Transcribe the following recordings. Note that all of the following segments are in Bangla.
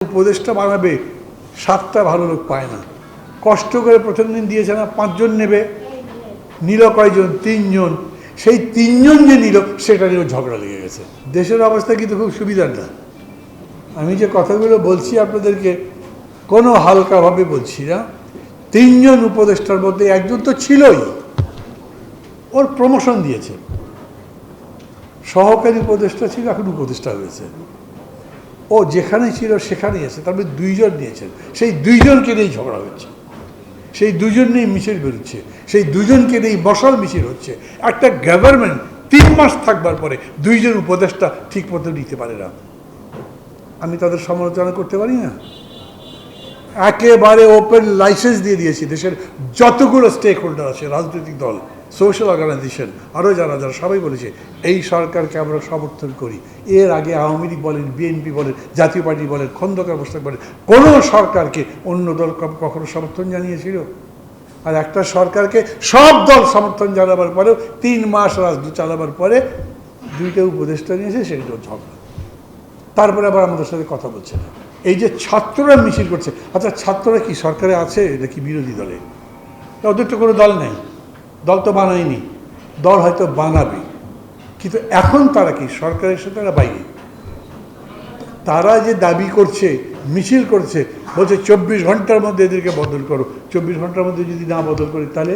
উপদেশটা বানাবে 7টা ভালো লোক পায় না। কষ্ট করে প্রথম দিন দিয়েছে না 5 জন নেবে, নিল কয়জন? 3 জন। সেই 3 জন যে নিল সেটা নিয়েও ঝগড়া লেগে গেছে। দেশের অবস্থা কিন্তু খুব সুবিধার না। আমি যে কথাগুলো বলছি আপনাদেরকে কোনো হালকাভাবে বলছি না। 3 জন উপদেষ্টার মধ্যে একজন তো ছিলই, ওর প্রমোশন দিয়েছে, সহকারী উপদেষ্টা ছিল, এখন উপদেষ্টা হয়েছে। ও যেখানে ছিল সেখানেই আছে, তারপরে 2 জন নিয়েছেন, সেই 2 জনকে নিয়েই ঝগড়া হচ্ছে, সেই 2 জন নিয়েই মিছিল বেরোচ্ছে, সেই 2 জনকে নিয়েই মশাল মিছিল হচ্ছে। একটা গভর্নমেন্ট 3 মাস থাকবার পরে 2 জন উপদেষ্টা ঠিক মতো নিতে পারে না। আমি তাদের সমালোচনা করতে পারি না? একেবারে ওপেন লাইসেন্স দিয়ে দিয়েছি দেশের যতগুলো স্টেক হোল্ডার আছে, রাজনৈতিক দল, সোশ্যাল অর্গানাইজেশন, আরও যারা যারা, সবাই বলেছে এই সরকারকে আমরা সমর্থন করি। এর আগে আওয়ামী লীগ বলেন, বিএনপি বলেন, জাতীয় পার্টি বলেন, খন্দকার মোশতাক বলেন, কোনো সরকারকে অন্য দল কখনো সমর্থন জানিয়েছিল? আর একটা সরকারকে সব দল সমর্থন জানাবার পরেও 3 মাস রাজনীতি চালাবার পরে 2টা উপদেষ্টা নিয়েছে, সেটাও ঝগড়া। তারপরে আবার আমাদের সাথে কথা বলছে না। এই যে ছাত্ররা মিছিল করছে, আচ্ছা ছাত্ররা কি সরকারে আছে নাকি বিরোধী দলে? ওদের তো কোনো দল নেই, দল তো বানায়নি, দল হয়তো বানাবে, কিন্তু এখন তারা কি সরকারের সাথে তারা বাইরে। তারা যে দাবি করছে, মিছিল করছে, বলছে 24 ঘন্টার মধ্যে এদেরকে বদল করো। 24 ঘন্টার মধ্যে যদি না বদল করি তাহলে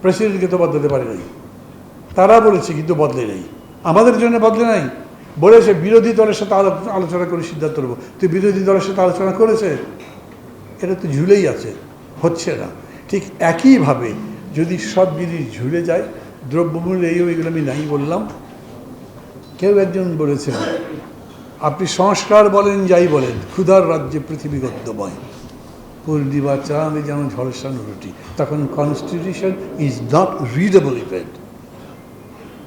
প্রেসিডেন্টকে তো বদলাতে পারে নাই। তারা বলেছে কিন্তু বদলে নেই, আমাদের জন্য বদলে নাই। বলেছে বিরোধী দলের সাথে আলোচনা করে সিদ্ধান্ত নেবো। তুই বিরোধী দলের সাথে আলোচনা করেছে? এটা তো ঝুলেই আছে, হচ্ছে না। ঠিক একইভাবে যদি সব জিনিস ঝুলে যায়, দ্রব্যমূল্য এইগুলো আমি নাই বললাম। কেউ একজন বলেছেন, আপনি সংস্কার বলেন যাই বলেন, ক্ষুধার রাজ্যে পৃথিবী গদ্যময়, পূর্ণিমা চাঁদে যেমন ঝলসানো রুটি। তখন constitution is not readable event.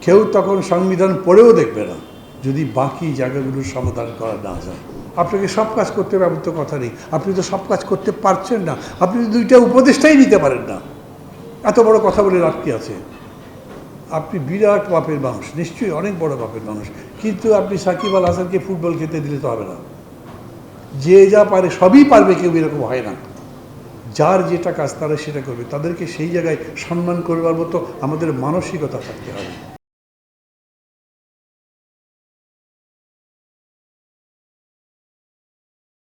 কেউ তখন সংবিধান পড়েও দেখবে না যদি বাকি জায়গাগুলোর সমাধান করা না যায়। আপনাকে সব কাজ করতে হবে এমন তো কথা নেই, আপনি তো সব কাজ করতে পারছেন না। আপনি 2টা উপদেষ্টাই নিতে পারেন না, এত বড় কথা বলে লাভ কি আছে? আপনি বিরাট বাপের মানুষ, নিশ্চয়ই অনেক বড় বাপের মানুষ, কিন্তু আপনি সাকিব আল হাসানকে ফুটবল খেলতে দিলে তো হবে না। যে যা পারে সবই পারবে, কেউ এরকম হয় না। যার যেটা কাজ তারা সেটা করবে, তাদেরকে সেই জায়গায় সম্মান করবার মতো আমাদের মানসিকতা থাকতে হবে।